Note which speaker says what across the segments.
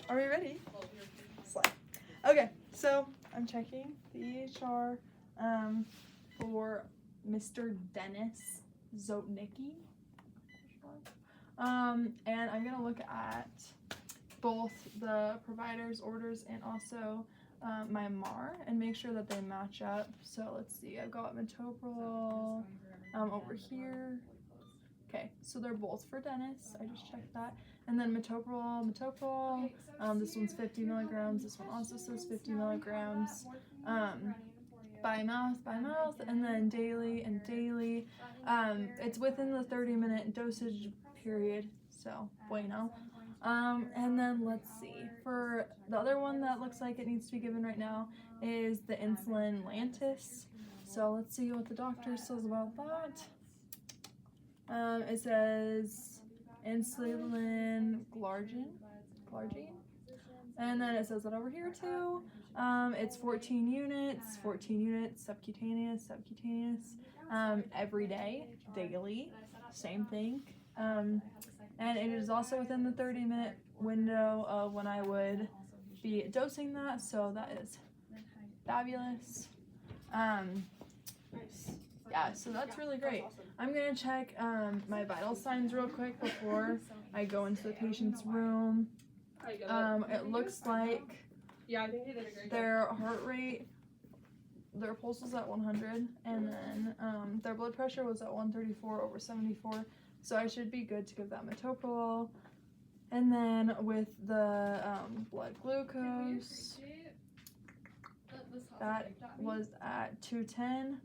Speaker 1: Are we ready? Slide. Okay, so I'm checking the EHR for Mr. Dennis Zotnicki. And I'm gonna look at both the provider's orders and also my MAR and make sure that they match up. So let's see, I've got metoprolol over here. Okay, so they're both for Dennis. I just checked that. And then metoprolol. This one's 50 milligrams. This one also says 50 milligrams. By mouth, and then daily. It's within the 30-minute dosage period, so bueno. And then let's see, for the other one that looks like it needs to be given right now is the insulin Lantus. So let's see what the doctor says about that. It says insulin glargine, and then it says that over here too. It's 14 units, subcutaneous, every day, daily, same thing. And it is also within the 30-minute window of when I would be dosing that, so that is fabulous. Yeah, so that's really great. I'm gonna check my vital signs real quick before I go into the patient's room. It looks like their heart rate, their pulse was at 100, and then their blood pressure was at 134/74, so I should be good to give that metoprolol. And then with the blood glucose, that was at 210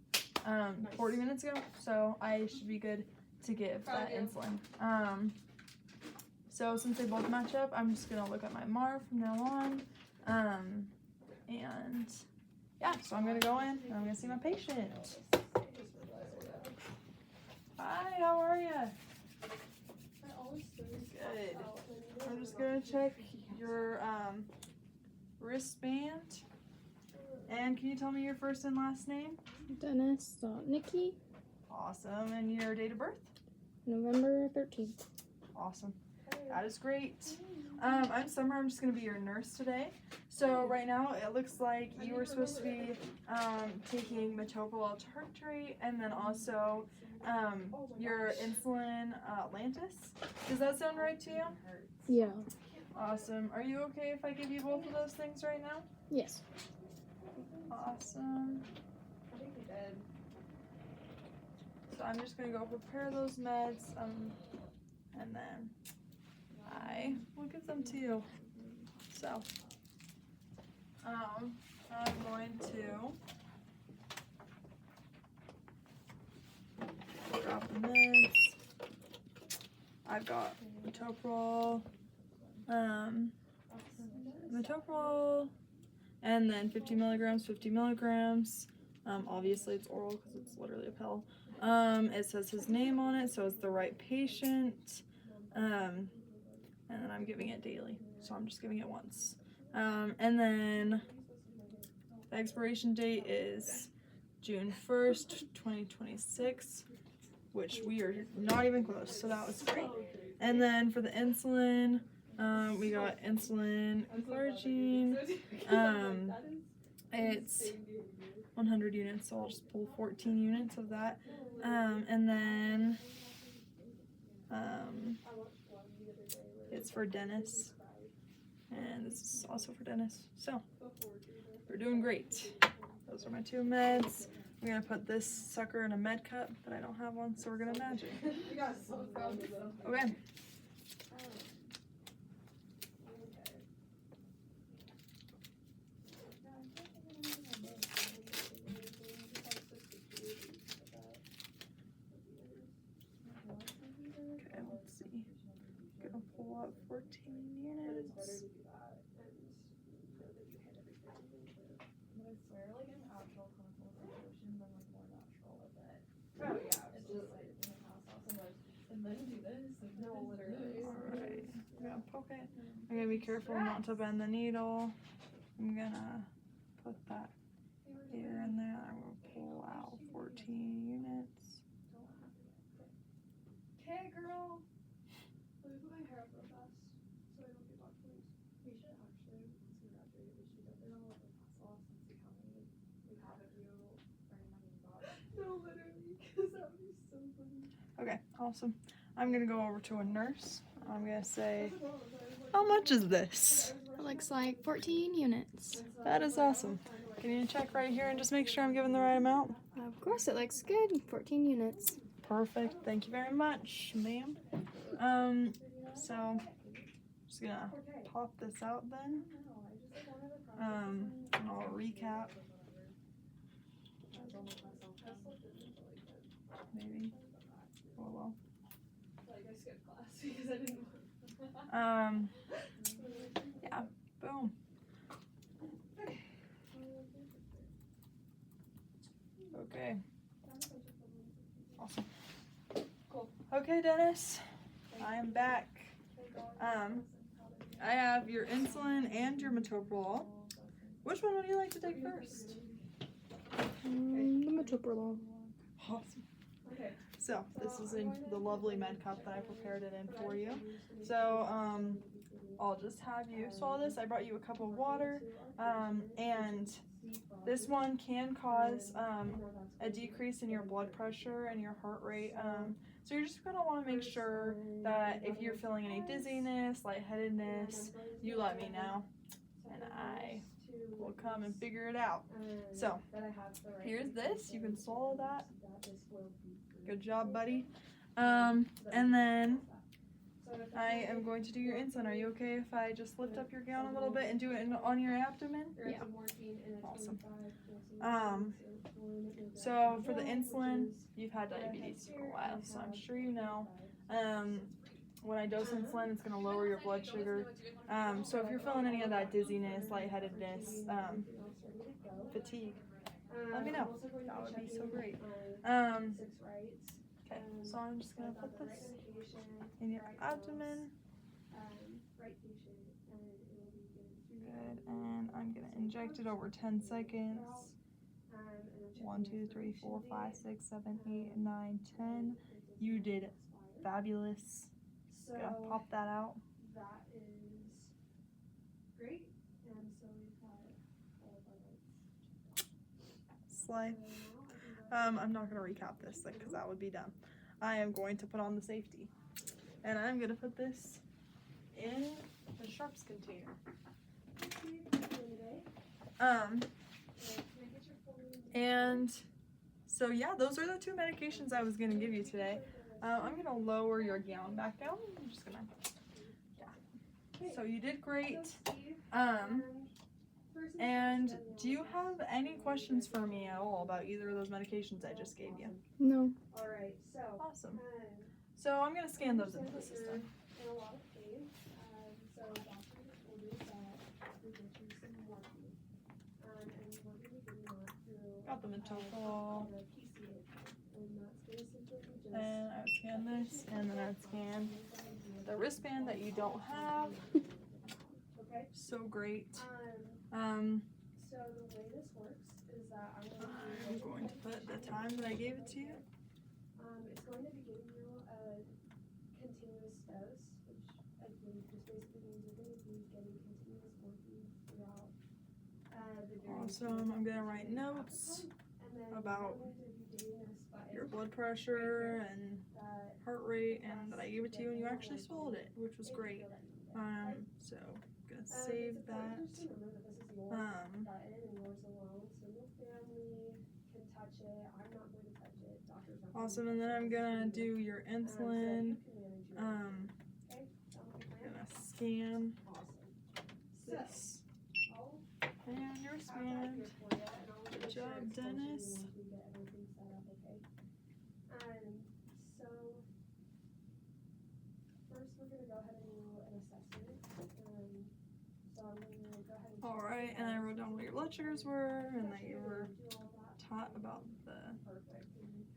Speaker 1: 40 minutes ago, so I should be good to give that insulin. So since they both match up, I'm just gonna look at my MAR from now on. And yeah, so I'm gonna go in and I'm gonna see my patient. Hi, how are you? Good. I'm just gonna check your wristband. And can you tell me your first and last name?
Speaker 2: Dennis Zotnicki.
Speaker 1: Awesome. And your date of birth?
Speaker 2: November 13th.
Speaker 1: Awesome. That is great. I'm Summer. I'm just going to be your nurse today. So right now it looks like you were supposed to be taking metoprolol tartrate and then also your insulin Lantus. Does that sound right to you?
Speaker 2: Yeah.
Speaker 1: Awesome. Are you okay if I give you both of those things right now?
Speaker 2: Yes.
Speaker 1: Awesome. So I'm just going to go prepare those meds and then I will give them to you. So I'm going to drop the meds. I've got metoprolol, and then 50 milligrams. Obviously it's oral because it's literally a pill. It says his name on it, so it's the right patient. And then I'm giving it daily, so I'm just giving it once. And then the expiration date is June 1st, 2026, which we are not even close, so that was great. And then for the insulin, we got insulin glargine. It's 100 units, so I'll just pull 14 units of that. And then it's for Dennis, and this is also for Dennis. So we're doing great. Those are my two meds. I'm gonna put this sucker in a med cup, but I don't have one, so we're gonna imagine. Okay. Okay, let's see. Gonna pull up 14 units. Alright, I'm gonna poke it. I'm gonna be careful not to bend the needle. I'm gonna put that here and there. I'm gonna pull out 14 units.
Speaker 3: Okay, girl. Let me put my hair up real fast so I don't get blocked, please.
Speaker 1: Okay, awesome. I'm gonna go over to a nurse. I'm gonna say, how much is this?
Speaker 2: It looks like 14 units.
Speaker 1: That is awesome. Can you check right here and just make sure I'm giving the right amount?
Speaker 2: Of course, it looks good. 14 units.
Speaker 1: Perfect. Thank you very much, ma'am. So just gonna pop this out then. And I'll recap. Maybe. Oh well. Yeah, boom. Okay. Awesome. Okay, Dennis, I am back. I have your insulin and your metoprolol. Which one would you like to take first?
Speaker 2: The metoprolol.
Speaker 1: Awesome. So this is in the lovely med cup that I prepared it in for you. So I'll just have you swallow this. I brought you a cup of water, and this one can cause a decrease in your blood pressure and your heart rate. So you're just gonna want to make sure that if you're feeling any dizziness, lightheadedness, you let me know, and I will come and figure it out. So here's this. You can swallow that. Good job, buddy. And then I am going to do your insulin. Are you okay if I just lift up your gown a little bit and do it on your abdomen?
Speaker 2: Yeah.
Speaker 1: Awesome. So for the insulin, you've had diabetes for a while, so I'm sure you know. When I dose insulin, it's going to lower your blood sugar. So if you're feeling any of that dizziness, lightheadedness, fatigue, let me know. That would be so great. Okay, so I'm just going to put this in your abdomen. Good, and I'm going to inject it over 10 seconds. 1, 2, 3, 4, 5, 6, 7, 8, 9, 10. You did fabulous. Gonna pop that out.
Speaker 3: That is great. And so we've got all of our
Speaker 1: Slide. I'm not gonna recap this because that would be dumb. I am going to put on the safety, and I'm gonna put this in the sharps container. And so yeah, those are the two medications I was gonna give you today. I'm gonna lower your gown back down. I'm just gonna, yeah. So you did great. And do you have any questions for me at all about either of those medications I just gave you?
Speaker 2: No.
Speaker 3: All right, so
Speaker 1: Awesome. So I'm gonna scan those into the system.
Speaker 3: in a lot of pain. So doctor just ordered that we get you some morphine. And we're going to be getting that through
Speaker 1: Got the metoprolol.
Speaker 3: the PCA. And that's basically just
Speaker 1: And I would scan this, and then I would scan the wristband that you don't have.
Speaker 3: okay.
Speaker 1: So great.
Speaker 3: So the way this works is that
Speaker 1: I'm going to put the time that I gave it to you.
Speaker 3: it's going to be giving you a continuous dose, which I think just basically means you're going to be getting continuous morphine throughout the duration.
Speaker 1: Awesome. I'm gonna write notes
Speaker 3: And then
Speaker 1: about
Speaker 3: you're going to be doing this by
Speaker 1: your blood pressure and
Speaker 3: that
Speaker 1: heart rate, and that I gave it to you and you actually swallowed it, which was great. So gonna save that.
Speaker 3: Just remember that this is your button and yours alone, so no family can touch it. I'm not going to touch it. Doctor's not.
Speaker 1: Awesome. And then I'm gonna do your insulin.
Speaker 3: Okay,
Speaker 1: Gonna scan
Speaker 3: awesome.
Speaker 1: this and your wristband. Good job, Dennis.
Speaker 3: We get everything set up, okay? So first we're gonna go ahead and do an assessment. So I'm gonna go ahead and.
Speaker 1: All right, and I wrote down what your blood sugars were, and that you were
Speaker 3: do all that.
Speaker 1: taught about the
Speaker 3: Perfect.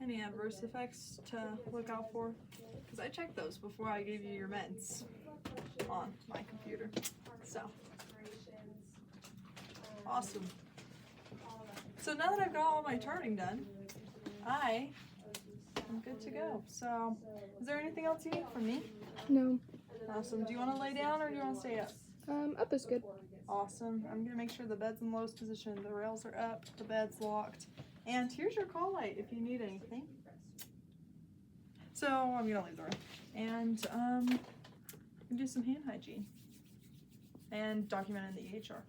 Speaker 1: any adverse effects to look out for, because I checked those before I gave you your meds on my computer. So awesome. So now that I've got all my charting done, I am good to go. So is there anything else you need from me?
Speaker 2: No.
Speaker 1: Awesome. Do you want to lay down or do you want to stay up?
Speaker 2: Up is good.
Speaker 1: Awesome. I'm gonna make sure the bed's in lowest position, the rails are up, the bed's locked, and here's your call light if you need anything. So I'm gonna leave the room and do some hand hygiene and document in the EHR.